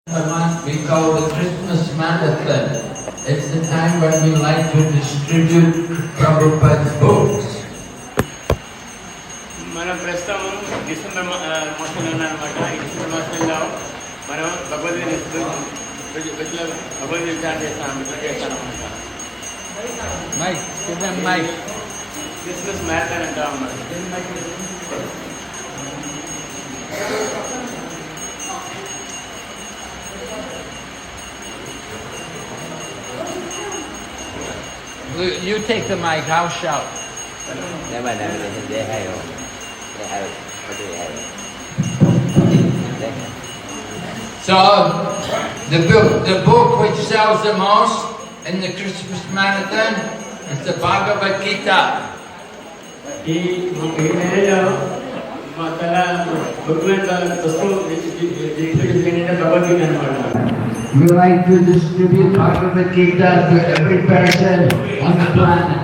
The month we call the Christmas Marathon. It's the time when we like to distribute Prabhupada's books. మనం ప్రస్తుతం December మాసంలో ఉన్నామన్నమాట. ఈ December మాసంలో మనం Bhagavad Gita start చేస్తామన్నమాట. Mike, give them Mike. Christmas marathon అంటాం అన్నమాట. You take the mic, I'll shout. Never, they have. What do they have? So, the book which sells the most in the Christmas Marathon is the Bhagavad Gita. ఈ నెలలో మా తల భగవద్గీత అనమాట. We like to distribute Bhagavad Gita to every person on the planet.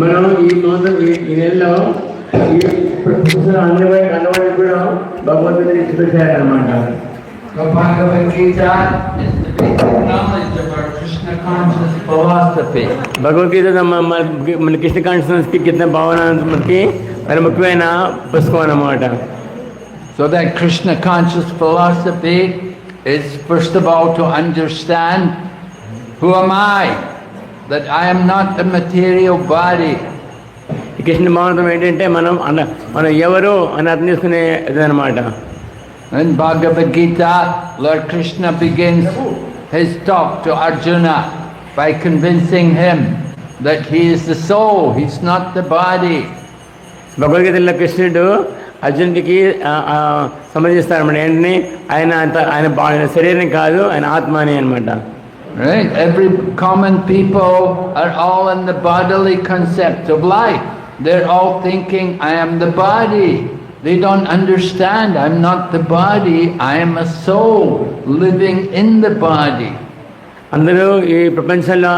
మనం ఈ నెలలో ఈ అన్నవాడికి కూడా భగవంతుని డిస్ట్రిబ్యూట్ చేయాలన్నమాట. The Bhagavad Gita is the basic knowledge of our Krishna conscious philosophy. Bhagavad Gita మన కృష్ణ కాన్షియస్నెస్ కి కింద భావన మనకి మరి ముఖ్యమైన పుస్తకం అన్నమాట. So that Krishna conscious philosophy is first of all to understand who am I? That I am not a material body. ఈ కృష్ణ భావన ఏంటంటే మనం ఎవరు అని అర్థం చేసుకునే ఇదన్నమాట. In Bhagavad Gita, Lord Krishna begins his talk to Arjuna by convincing him that he is the soul, he's not the body. భగవద్గీతలో కృష్ణుడు అర్జునుడికి సంబంధిస్తారన్నమాట. ఏంటని ఆయన శరీరం కాదు, ఆయన ఆత్మ అని అనమాట. Right? Every common people are all in the bodily concept of life. They're all thinking, I am the body. They don't understand, I'm not the body, I am a soul living in the body. అందరూ ఈ ప్రపంచంలో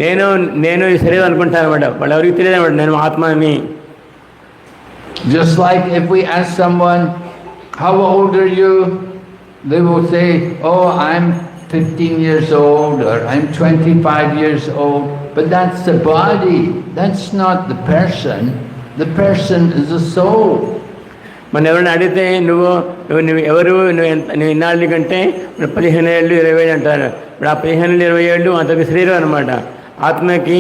నేను ఈ శరీరం అనుకుంటారు అనమాట. వాళ్ళు ఎవరికి తెలియదు అనమాట నేను ఆత్మని. Just like if we ask someone, how old are you? They will say, oh, I'm 15 years old or I'm 25 years old. But that's the body, that's not the person. The person is a soul. మన ఎవరైనా అడిగితే నువ్వు ఎవరు నువ్వు ఇన్నాళ్ళు కంటే 15 ఏళ్ళు 20 ఏళ్ళు అంటారు. ఇప్పుడు ఆ 15 ఏళ్ళు 20 ఏళ్ళు అంతకు శరీరం అనమాట. ఆత్మకి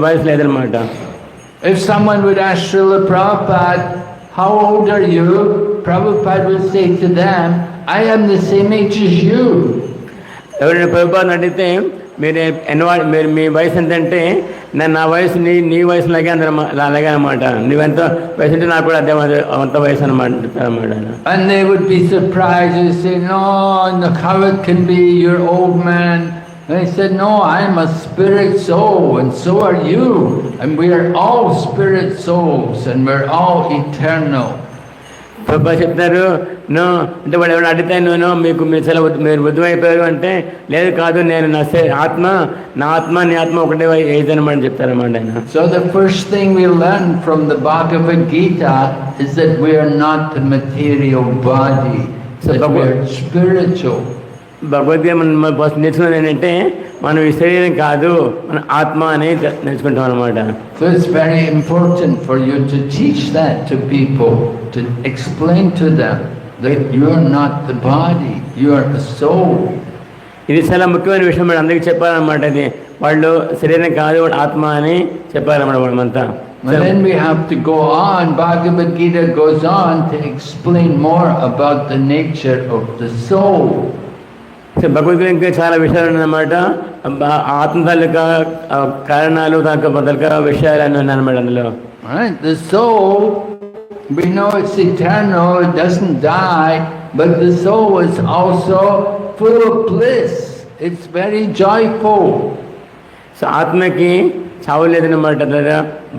వయసు లేదనమాట. If someone would ask Srila Prabhupada, how old are you? Prabhupada would say to them, I am the same age as you. ఎవరైనా ప్రభుపాదను అడిగితే మీరు మీ వయసు ఎంతంటే నా వయసు నీ వయసులాగే అలాగే అనమాట. నువ్వెంత వయసు అంటే నాకు కూడా అంత వయసు అనమాట. And they would be surprised and say, no, how it can be, you're old man. And I said, no, I'm a spirit soul and so are you. And we are all spirit souls and we're all eternal. Prabhupada చెప్తారు అంటే వాళ్ళు ఎవరైనా అడిగితే మీరు బుద్ధమైపోయారు అంటే లేదు కాదు నేను నా ఆత్మ నీ ఆత్మ ఒకటే ఏదనమాట చెప్తారన్నమాట ఆయన. So the first thing we learn from the Bhagavad Gita is that we are not the material body, that we are spiritual. Bhagavad Gita మనం నేర్చుకున్నది ఏంటంటే మనం ఈ శరీరం కాదు మన ఆత్మ అని నేర్చుకుంటాం అనమాట. So it's very important for you to teach that to people, to explain to them that you are not the body, you are the soul. ఇది చాలా ముఖ్యమైన విషయం మనం అందరికీ చెప్పాలన్నమాట. ఇది వాళ్ళు శరీరం కాదు వాడు ఆత్మ అని చెప్పాలన్నమాట మనమంతా. And then we have to go on, Bhagavad Gita goes on to explain more about the nature of the soul. Bhagavad Gita ఇంకా చాలా విషయాలు ఉన్నాయన్నమాట. ఆత్మ తాలూకా కారణాలు తాలూకా విషయాలు అన్నీ ఉన్నాయన్నమాట అందులో. The soul, we know it's eternal, it doesn't die, but the soul is also full of bliss. It's very joyful. So ఆత్మకి చావు లేదన్నమాట,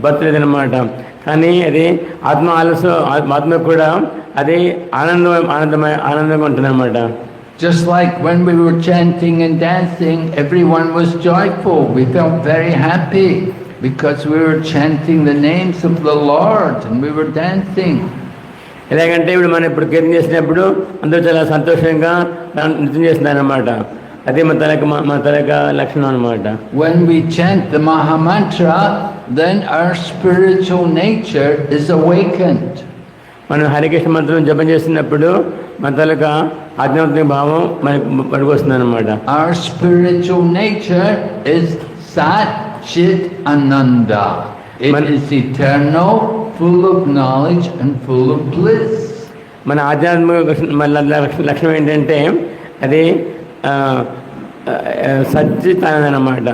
బతు లేదన్నమాట. కానీ అది ఆత్మ కూడా అది ఆనందంగా ఉంటుందన్నమాట. Just like when we were chanting and dancing, everyone was joyful. We felt very happy because we were chanting the names of the Lord and we were dancing. ఎలాగంటే ఇప్పుడు మనం ఇప్పుడు కీర్తన చేసినప్పుడు అందరూ చాలా సంతోషంగా నృత్యం చేస్తున్నారు అన్నమాట. అదే మన తలక లక్షణం అన్నమాట. When we chant the Maha Mantra, then our spiritual nature is awakened. మనం హరికృష్ణ మంత్రం జపం చేస్తున్నప్పుడు మన తలక ఆధ్యాత్మిక భావం మనకు వస్తుంది అన్నమాట. Our spiritual nature is Sat Chit Ananda. It is eternal, full of knowledge and full of bliss. మన ఆధ్యాత్మిక లక్షణం ఏంటంటే అది సచ్చితానంద అన్నమాట.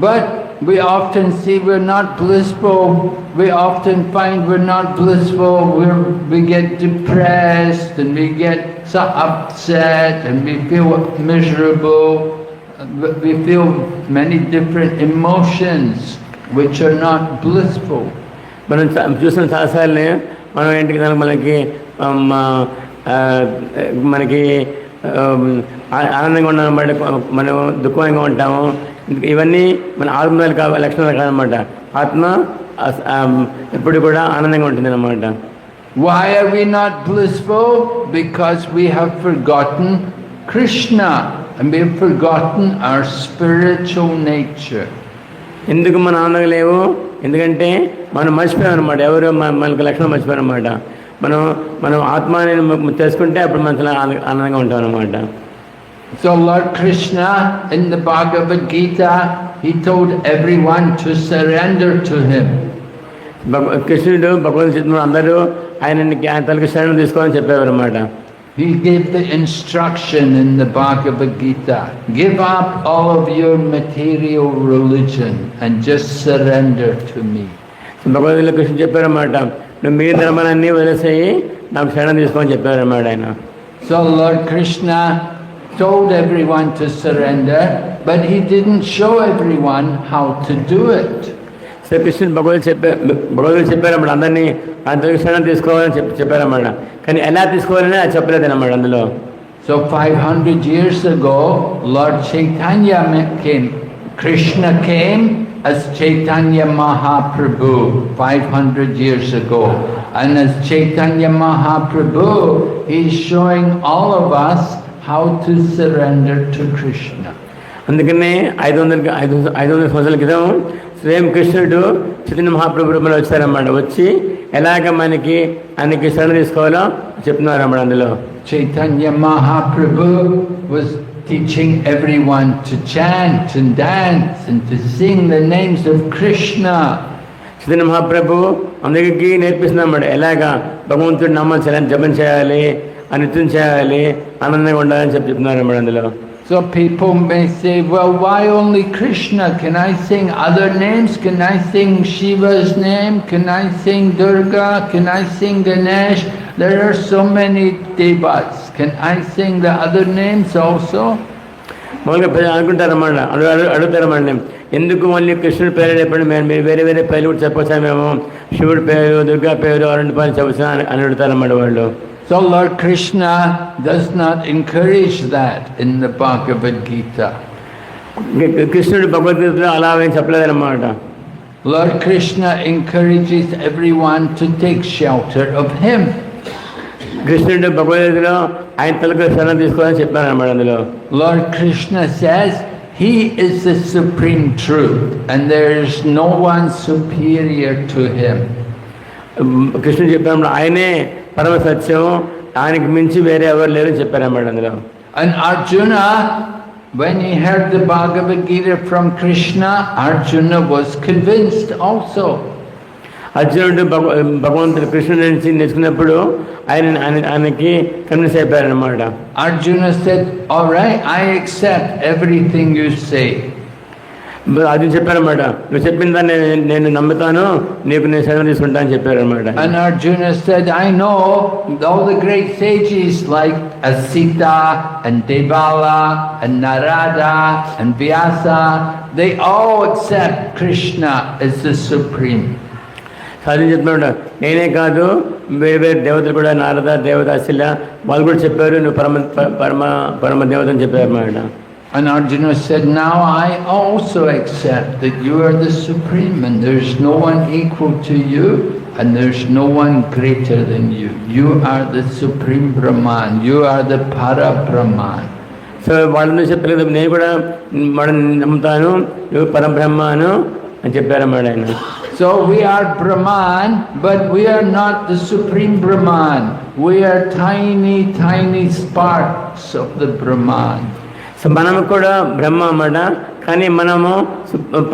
But we often see we're not blissful. We often find we're not blissful. We get depressed and we get so upset and we feel miserable. We feel many different emotions which are not blissful. మనం చూసిన చాలాసార్లు మనం ఏంటికి మనకి ఆనందంగా ఉన్నామన్నమాట, మనం దుఃఖంగా ఉంటాము. ఇవన్నీ మన ఆత్మ లక్షణాలు కాదనమాట. ఆత్మ ఎప్పుడు కూడా ఆనందంగా ఉంటుంది అన్నమాట. Why are we not blissful? Because we have forgotten Krishna and we have forgotten our spiritual nature. ఎందుకు మన ఆనందంగా లేవు? ఎందుకంటే మనం మర్చిపోయాం అనమాట. ఎవరు మనకు లక్షణం మర్చిపోయారు అనమాట. మనం ఆత్మని తెలుసుకుంటే అప్పుడు మనసులో ఆనందంగా ఉంటాం అన్నమాట. So Lord Krishna in the Bhagavad Gita, he told everyone to surrender to him. కృష్ణుడు భగవద్గీతలో అందరూ ఆయన తనకి శరణం తీసుకోవాలని చెప్పేవారు అన్నమాట. He gave the instruction in the Bhagavad Gita, give up all of your material religion and just surrender to me. భగవద్గీతలో కృష్ణుడు చెప్పారన్నమాట, నువ్వు మీ ధర్మాలన్నీ వదిలేసేయి నాకు శరణం తీసుకోమని చెప్పారన్నమాట ఆయన. So Lord Krishna told everyone to surrender, but he didn't show everyone how to do it. So కృష్ణుడు భగవద్గీత చెప్పారన్నమాట, అందరినీ అంతకు శరణం తీసుకోవాలని చెప్పారన్నమాట. కానీ ఎలా తీసుకోవాలని అది చెప్పలేదు అన్నమాట అందులో. So 500 years ago, Lord Chaitanya came. Krishna came as Chaitanya Mahaprabhu 500 years ago. And as Chaitanya Mahaprabhu, he's showing all of us how to surrender to Krishna. అందుకనే 500 సంవత్సరాల క్రితం స్వయం కృష్ణుడు చైతన్య మహాప్రభు రూపంలో వచ్చారన్నమాట. వచ్చి ఎలాగ ఆయనకి శరణ తీసుకోవాలో చెప్తున్నారన్నమాట అందులో. Chaitanya Mahaprabhu was teaching everyone to chant and dance and to sing the names of Krishna. Chaitanya Mahaprabhu అందరికీ నేర్పిస్తున్నారన్నమాట, ఎలాగా భగవంతుడి నామాన్ని జపం చేయాలి, నృత్యం చేయాలి, ఆనందంగా ఉండాలని చెప్తున్నారన్నమాట అందులో. So people may say, well, why only Krishna? Can I sing other names? Can I sing Shiva's name? Can I sing Durga? Can I sing Ganesh? There are so many devas. Can I sing the other names also? మామూలుగా ప్రజలు అనుకుంటారన్నమాట, అడుగుతారన్నమాట, ఎందుకు మళ్ళీ కృష్ణుడి పేరు చెప్పండి, మీరు వేరే వేరే పేర్లు కూడా చెప్పొచ్చా, మేము శివుడి పేరు, దుర్గా పేరు, అరుణ్ పేరు చెప్పొచ్చా అని అడుగుతారన్నమాట వాళ్ళు. So Lord Krishna does not encourage that in the Bhagavad Gita. కృష్ణుడు భగవద్గీతలో అలా ఏం చెప్పలేదన్నమాట. Lord Krishna encourages everyone to take shelter of him. కృష్ణుడు భగవద్గీతలో ఆయన తలకు శరణం తీసుకోవాలని చెప్పారన్నమాట అందులో. Lord Krishna says he is the supreme truth and there is no one superior to him. కృష్ణుడు చెప్పారన్నమాట, ఆయనే పరమ సత్యం, ఆయనకి మించి వేరే ఎవరు లేరని చెప్పారన్నమాట అందులో. And Arjuna, when he heard the Bhagavad Gita from Krishna, Arjuna was convinced also. అర్జునుడు భగవంతుడు కృష్ణుడి నుంచి నేర్చుకున్నప్పుడు ఆయనకి convince అయిపోయారన్నమాట. Arjuna said, all right, I accept everything you say. అది చెప్పారన్నమాట, నువ్వు చెప్పిన దాన్ని నేను నమ్ముతాను, నీకు నేను శరణం తీసుకుంటా అని చెప్పారన్నమాట. And Arjuna said, I know all the great sages like Asita and Devala and Narada and Vyasa, they all accept Krishna as the supreme. సాధన చెప్తున్నాడు, నేనే కాదు వేరే వేరే దేవతలు కూడా, నారద, దేవత, అశిల, వాళ్ళు కూడా చెప్పారు నువ్వు పరమ పరమ పరమ దేవత అని చెప్పారు అన్నమాట. And Arjuna said, now I also accept that you are the supreme and there's no one equal to you and there's no one greater than you. You are the supreme Brahman. You are the para Brahman. So వాళ్ళని చెప్పలేదు, నేను కూడా వాడిని నమ్ముతాను, నువ్వు పరబ్రహ్మను అని చెప్పారన్నమాట ఆయన. So we are Brahman, but we are not the supreme Brahman. We are tiny, tiny sparks of the Brahman. So మనము కూడా బ్రహ్మ అన్నమాట, కానీ మనము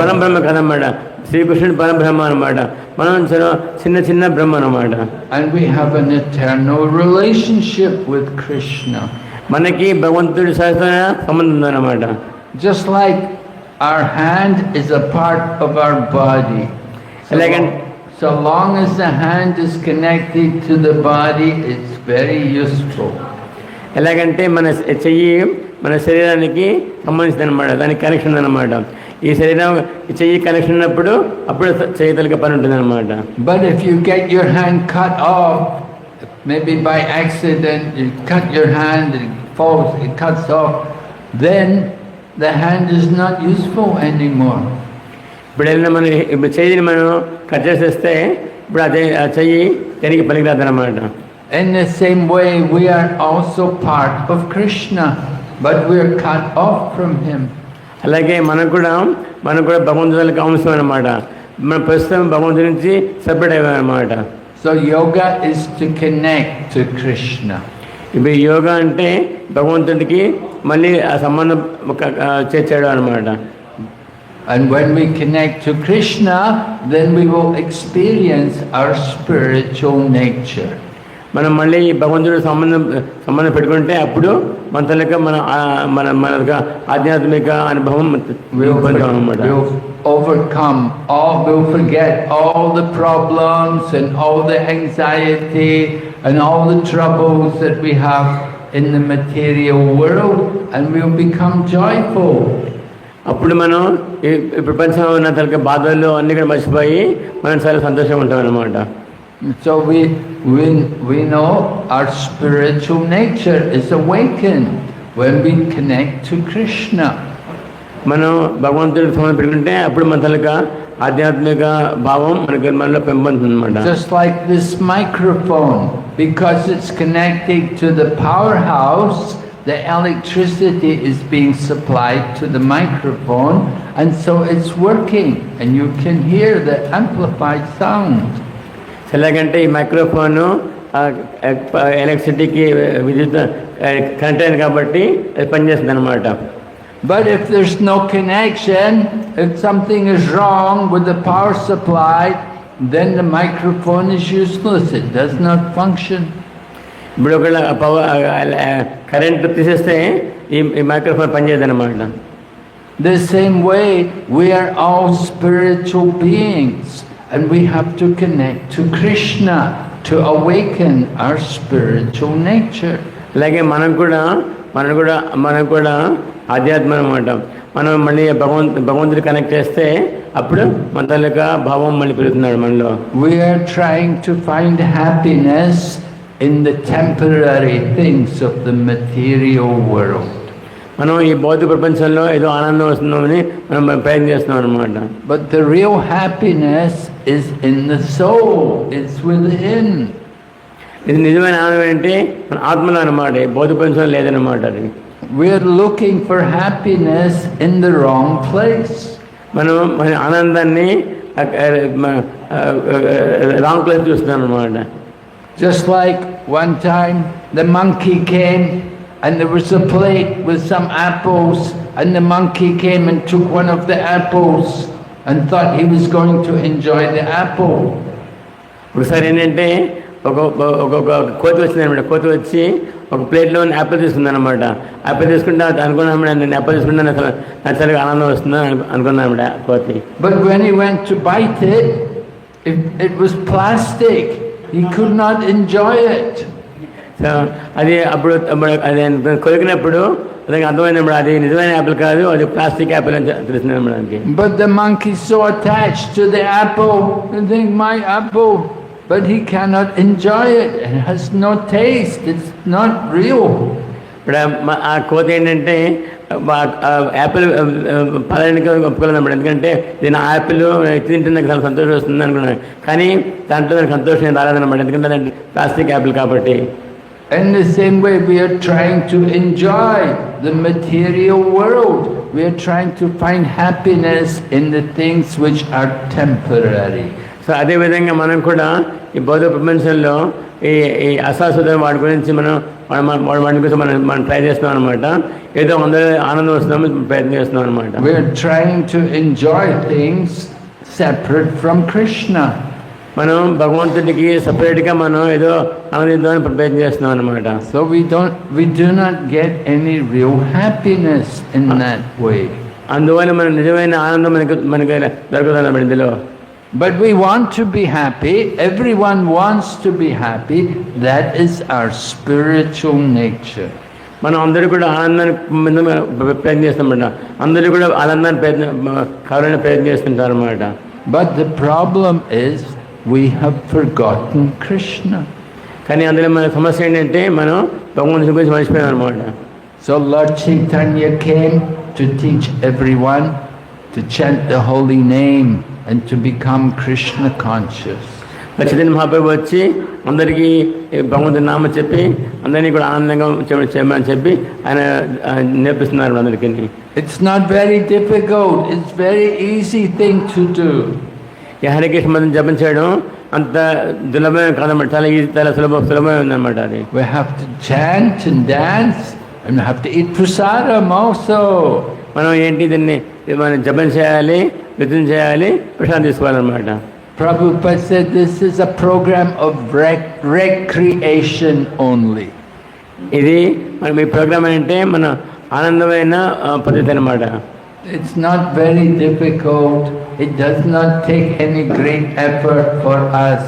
పరబ్రహ్మ కదన్నమాట. శ్రీకృష్ణుడు పరబ్రహ్మ అన్నమాట, మనం చిన్న చిన్న బ్రహ్మ అన్నమాట. And we have an eternal relationship with Krishna. మనకి భగవంతుడి సహజమైన సంబంధం ఉందన్నమాట. Just like our hand is a part of our body. So long as the hand is connected to the body, it's very useful. ఎలాగంటే మన చెయ్యి మన శరీరానికి సంబంధించింది అనమాట, దానికి కనెక్షన్ అనమాట. ఈ శరీరం చెయ్యి కనెక్షన్ ఉన్నప్పుడు అప్పుడు చేయగలిగే పని ఉంటుంది అనమాట. But if you get your hand cut off, maybe by accident you cut your hand, it falls, it cuts off, then the hand is not useful anymore. ఇప్పుడు చెయ్యిని మనం కట్ చేసేస్తే ఇప్పుడు అదే ఆ చెయ్యి తిరిగి పనికిరాదు అనమాట. In the same way, we are also part of Krishna, but we are cut off from him. అలాగే మనకు కూడా భగవంతుడికి అంశం అనమాట. మన ప్రస్తుతం భగవంతుడి నుంచి separate అయ్యామన్నమాట. So yoga is to connect to Krishna. ఇప్పుడు యోగా అంటే భగవంతుడికి మళ్ళీ ఆ సంబంధం చేర్చాడు అనమాట. And when we connect to Krishna, then we will experience our spiritual nature. మనం మళ్ళీ భగవంతుడు సంబంధం పెట్టుకుంటే అప్పుడు మన తలక మన ఆధ్యాత్మిక అనుభవం అన్నమాట. We'll forget all the problems and all the anxiety and all the troubles that we have in the material world, and we'll become joyful. అప్పుడు మనం ఈ ప్రపంచంలో ఉన్న తలక బాధలు అన్ని కూడా మర్చిపోయి మనం చాలా సంతోషంగా ఉంటాం అన్నమాట. So we know our spiritual nature is awakened when we connect to Krishna. మనం భగవంతుడికి సంబంధం పెట్టుకుంటే అప్పుడు మన తలక ఆధ్యాత్మిక భావం మనలో పెంపొందుతుంది అన్నమాట. Just like this microphone, because it's connected to the powerhouse, the electricity is being supplied to the microphone, and so it's working and you can hear the amplified sound. ఎలాగంటే ఈ మైక్రోఫోను ఎలక్ట్రిసిటీకి విద్యుత్ కనెక్ట్ అయింది కాబట్టి అది పనిచేస్తుంది అనమాట. But if there's no connection, if something is wrong with the power supply, then the microphone is useless. It does not function. ఇప్పుడు ఒకవేళ కరెంట్ తీసేస్తే ఈ మైక్రోఫోన్ పనిచేయదు అనమాట. The same way, we are all spiritual beings. And we have to connect to Krishna to awaken our spiritual nature. అలాగే మనం కూడా ఆధ్యాత్మం అన్నమాట. మనం మళ్ళీ భగవంతుడి కనెక్ట్ చేస్తే అప్పుడు మన తాలూకా భావం మళ్ళీ పెరుగుతున్నాడు మనలో. We are trying to find happiness in the temporary things of the material world. మనం ఈ భౌతిక ప్రపంచంలో ఏదో ఆనందం వస్తుందని మనం ప్రయత్నం చేస్తున్నాం అనమాట. But the real happiness is in the soul. It's within. ఇది నిజమైన ఆనందం ఏంటి మన ఆత్మలో అనమాట, భౌతిక ప్రపంచంలో లేదనమాట. అది we are looking for happiness in the wrong place. మనం మన ఆనందాన్ని రాంగ్ ప్లేస్ చూస్తున్నాం అనమాట. Just like one time the monkey came and there was a plate with some apples, and the monkey came and took one of the apples and thought he was going to enjoy the apple. ఒకసారి ఏంటంటే ఒక కోతి వచ్చిందనమాట. కోతి వచ్చి ఒక ప్లేట్లో Apple తీసుకుందనమాట. Apple తీసుకుంటే అనుకున్నాను, నేను యాపిల్ తీసుకుంటే నాకు చాలా ఆనందం వస్తుందని అనుకున్నాను కోతి. But when he went to bite it, it was plastic. He could not enjoy it. So అది అప్పుడు అది కొరికినప్పుడు అతనికి అర్థమైనప్పుడు అది నిజమైన యాపిల్ కాదు, అది ప్లాస్టిక్ యాపిల్ అని తెలిసింది. But the monkey is so attached to the apple and think, my apple, but he cannot enjoy it. It has no taste. It's not real. ఇప్పుడు ఆ కోత ఏంటంటే యాపిల్ పలానికి ఒప్పుకోలేదు అన్నమాట. ఎందుకంటే దీని యాపిల్ తింటే నాకు చాలా సంతోషం వస్తుంది అనుకున్నాను, కానీ దాంట్లో నాకు సంతోషం రాలేదన్నమాట. ఎందుకంటే అది ప్లాస్టిక్ యాపిల్ కాబట్టి. In the same way, we are trying to enjoy the material world. We are trying to find happiness in the things which are temporary. So అదేవిధంగా మనం కూడా ఈ భౌతిక ప్రపంచంలో ఈ అశాశ్వత వాటి గురించి వాటి కోసం మనం ట్రై చేస్తున్నాం అనమాట. ఏదో అందరూ ఆనందం వస్తున్నాము, ప్రయత్నం చేస్తున్నాం అనమాట. We are trying to enjoy things separate from Krishna. మనం భగవంతుడికి సపరేట్గా మనం ఏదో ఆనందిద్దామని ప్రయత్నం చేస్తున్నాం అనమాట. So we do not get any real happiness in that way. అందువల్ల మనం నిజమైన ఆనందం మనకి దొరకదు అన్నమాట ఇందులో. But we want to be happy. Everyone wants to be happy. That is our spiritual nature. మనం అందరూ కూడా ఆనందాన్ని ప్రయత్నం చేస్తామన్నమాట. అందరూ కూడా ఆనందాన్ని కావాలని ప్రయత్నం చేస్తుంటారు అన్నమాట. But the problem is we have forgotten Krishna. కానీ అందులో మన సమస్య ఏంటంటే మనం భగవంతుని గురించి మర్చిపోయాం అనమాట. So Lord Chaitanya came to teach everyone to chant the holy name and to become Krishna conscious. Chaitanya Mahaprabhu వచ్చి అందరికీ భగవంతుని నామ చెప్పి అందరినీ కూడా ఆనందంగా చేయమని చెప్పి ఆయన నేర్పిస్తున్నారు అందరికీ. It's not very difficult. It's very easy thing to do. ఈ హరే కృష్ణ మంత్రం జపం చేయడం అంత దుర్లభమైన కాదన్నమాట. చాలా సులభమైన ఉందన్నమాట అది. We have to chant and dance and we have to eat prasadam also. మనం ఏంటి దీన్ని మనం జపం చేయాలి, నృత్యం చేయాలి, ప్రసాదం తీసుకోవాలన్నమాట. Prabhupada said this is a program of recreation only. ఇది మనం ఈ ప్రోగ్రామ్ అంటే మన ఆనందమైన పద్ధతి అన్నమాట. It's not very difficult. It does not take any great effort for us.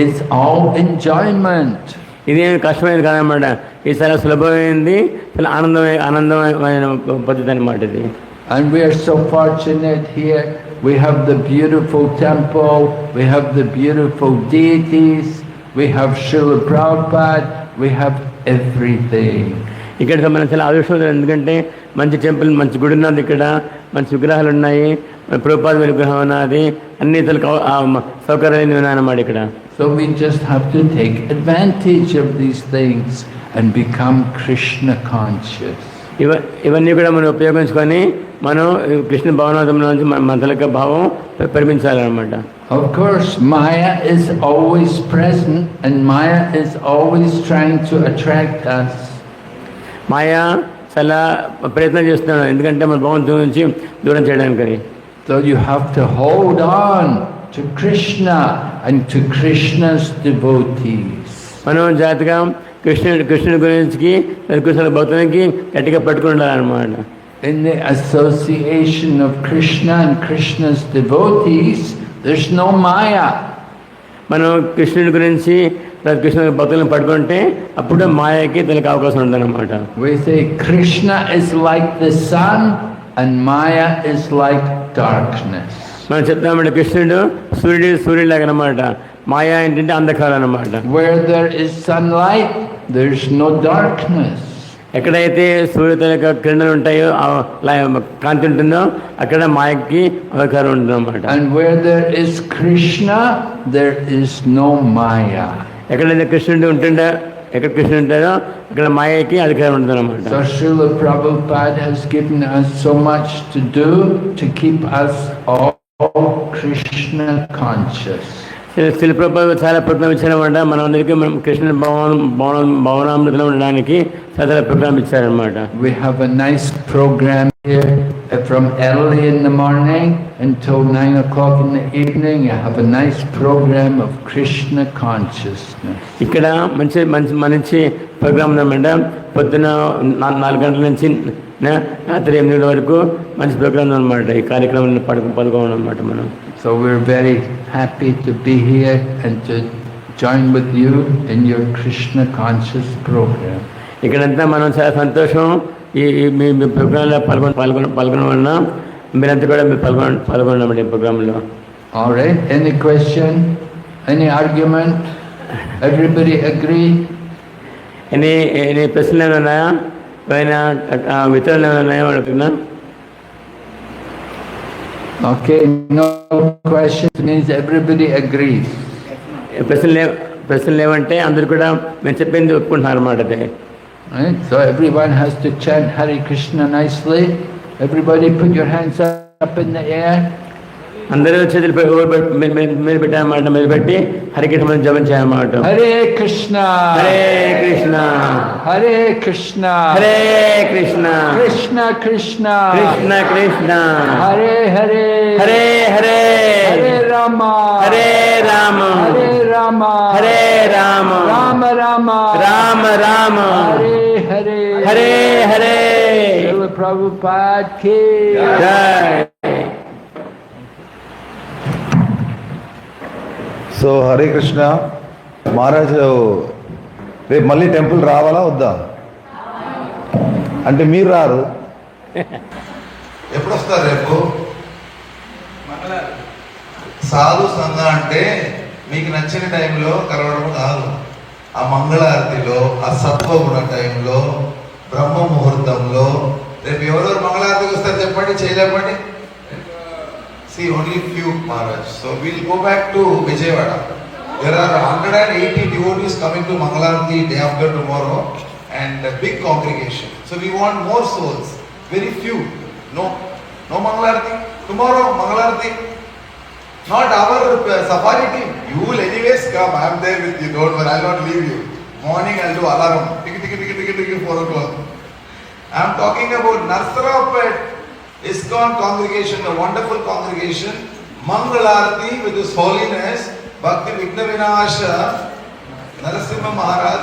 It's all enjoyment. ఇది కష్టమైనది కాదన్నమాట. ఇది చాలా సులభమైనది, చాలా ఆనందమైన పద్ధతి అన్నమాట ఇది. And we are so fortunate here. We have the beautiful temple, we have the beautiful deities, we have Srila Prabhupada, we have everything. ఇక్కడ మనం చాలా అదృష్టం, ఎందుకంటే మంచి టెంపుల్, మంచి గుడి ఉన్నది, ఇక్కడ మంచి విగ్రహాలు ఉన్నాయి, ప్రభుపాద విగ్రహం ఉన్నది, అన్ని సౌకర్యాలు ఉన్నాయన్నమాట ఇక్కడ. So we just have to take advantage of these things and become Krishna conscious. ఇవన్నీ కూడా మనం ఉపయోగించుకొని మనం కృష్ణ భావనాథంలో నుంచి మన తలక భావం పరిమించాలన్నమాట. Of course, Maya is always present and Maya is always trying to attract us. మాయా చాలా ప్రయత్నం చేస్తున్నాడు, ఎందుకంటే మన భగవంతుడి నుంచి దూరం చేయడానికి. So you have to hold on to Krishna and to Krishna's devotees. మనం జాగ్రత్తగా కృష్ణుడి గురించి, కృష్ణుడి భక్తునికి గట్టిగా పట్టుకుని ఉండాలన్నమాట. In the association of Krishna and Krishna's devotees, there's no Maya. మనం కృష్ణుడి గురించి, కృష్ణుడి భక్తులను పట్టుకుంటే అప్పుడు మాయకి తనకి అవకాశం ఉందన్నమాట. We say Krishna is like the sun and Maya is like darkness. మనం చెప్తామంటే కృష్ణుడు సూర్యుడిలాగా అన్నమాట, మాయా ఏంటంటే అంధకారం అన్నమాట. Where there is sunlight, there's no darkness. ఎక్కడైతే సూర్యుడి యొక్క కిరణాలు ఉంటాయో, కాంతి ఉంటుందో అక్కడ మాయకి అంధకారం ఉంటుంది అన్నమాట. And where there is Krishna, there is no Maya. ఎక్కడైతే కృష్ణుడు ఉంటుందో, ఎక్కడ కృష్ణుడు ఉంటాడో అక్కడ మాయకి అధికారం ఉంటుంది అన్నమాట. So Srila Prabhupada has given us so much to do to keep us all Krishna conscious. శిల ప్రభుపాద చాలా ప్రోగ్రామ్ ఇచ్చారన్నమాట. మనం అందరికీ మనం కృష్ణ భవనామృతంలో ఉండడానికి చాలా programme ఇచ్చారన్నమాట. We have a nice program here from early in the morning until 9 o'clock in the evening. You have a nice program of Krishna consciousness. ఇక్కడ మంచి programme ఉందన్నమాట. పొద్దున 4 గంటల నుంచి రాత్రి 8 గంటల వరకు మంచి ప్రోగ్రామ్ ఉందన్నమాట. ఈ కార్యక్రమంలో పాల్గొనడం అన్నమాట మనం. So we're very happy to be here and to join with you in your Krishna conscious program. ఇక్కడంతా మనం చాలా సంతోషం మీ ప్రోగ్రాంలో పాల్గొనడం వలన మీరంతా కూడా పాల్గొనడం ఈ ప్రోగ్రాంలో. All right, any question, any argument? Everybody agree? ఎన్ని ప్రశ్నలు ఉన్నాయా? పైన వితరణ ఏమైనా అడుగుతున్నా? Okay, no questions means everybody agrees. ప్రశ్నలు ఏమంటే అందరు కూడా మేము చెప్పింది ఒప్పుకుంటున్నారు అన్నమాట. అదే Right? So everyone has to chant Hare Krishna nicely. Everybody put your hands up in the air. అందరూ చేతులు మీరు పెట్టారన్నమాట. మీరు పెట్టి హరికృష్ణ జపం చేయాలన్నమాట. Hare Krishna, Hare Krishna, Hare Krishna, Hare Krishna, Krishna Krishna, Krishna Krishna, Hare Hare, Hare Hare, Hare Rama, Hare Rama, Hare Rama, Hare Rama, Rama Rama, Rama Rama, Hare Hare, Hare Hare. Srila Prabhupada ki జై. So Hare Krishna. Maharaj రేపు మళ్ళీ టెంపుల్ రావాలా వద్దా? అంటే మీరు రారు, ఎప్పుడు వస్తారు రేపు? సాధు సంఘ అంటే మీకు నచ్చిన టైంలో కలవడం కాదు. ఆ మంగళారతిలో, ఆ సత్వగుణ టైంలో, బ్రహ్మ ముహూర్తంలో. రేపు ఎవరెవరు మంగళారతికి వస్తారు చెప్పండి, చేయలేపండి. See, only few Maharaj. So we'll go back to Vijayawada. There are 180 devotees coming to Mangalarati day after tomorrow and a big congregation. So we want more souls. Very few. No Mangalarati. Tomorrow Mangalarati. Not our safari team. You will anyways come. I am there with you. Don't worry. I'll not leave you. Morning I'll do alarm. Tick 4 o'clock. I am talking about Narsarapet ISKCON congregation, a wonderful congregation. Mangalarati with His Holiness Bhakti Vigna Vinasha Narasimha Maharaj.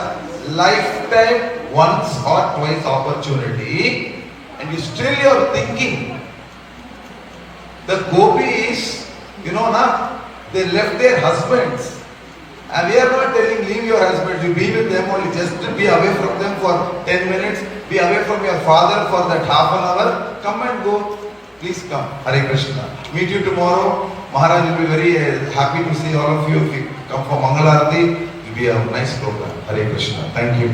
Lifetime once or twice opportunity, and you still you're thinking. The gopis, you know na, they left their husbands. And we are not telling leave your husbands, you be with them only, just be away from them for 10 minutes, be away from your father for that half an hour, come and go, please come. Hare Krishna. Meet you tomorrow. Maharaj will be very happy to see all of you. If you come for Mangalarati, it will be a nice program. Hare Krishna. Thank you.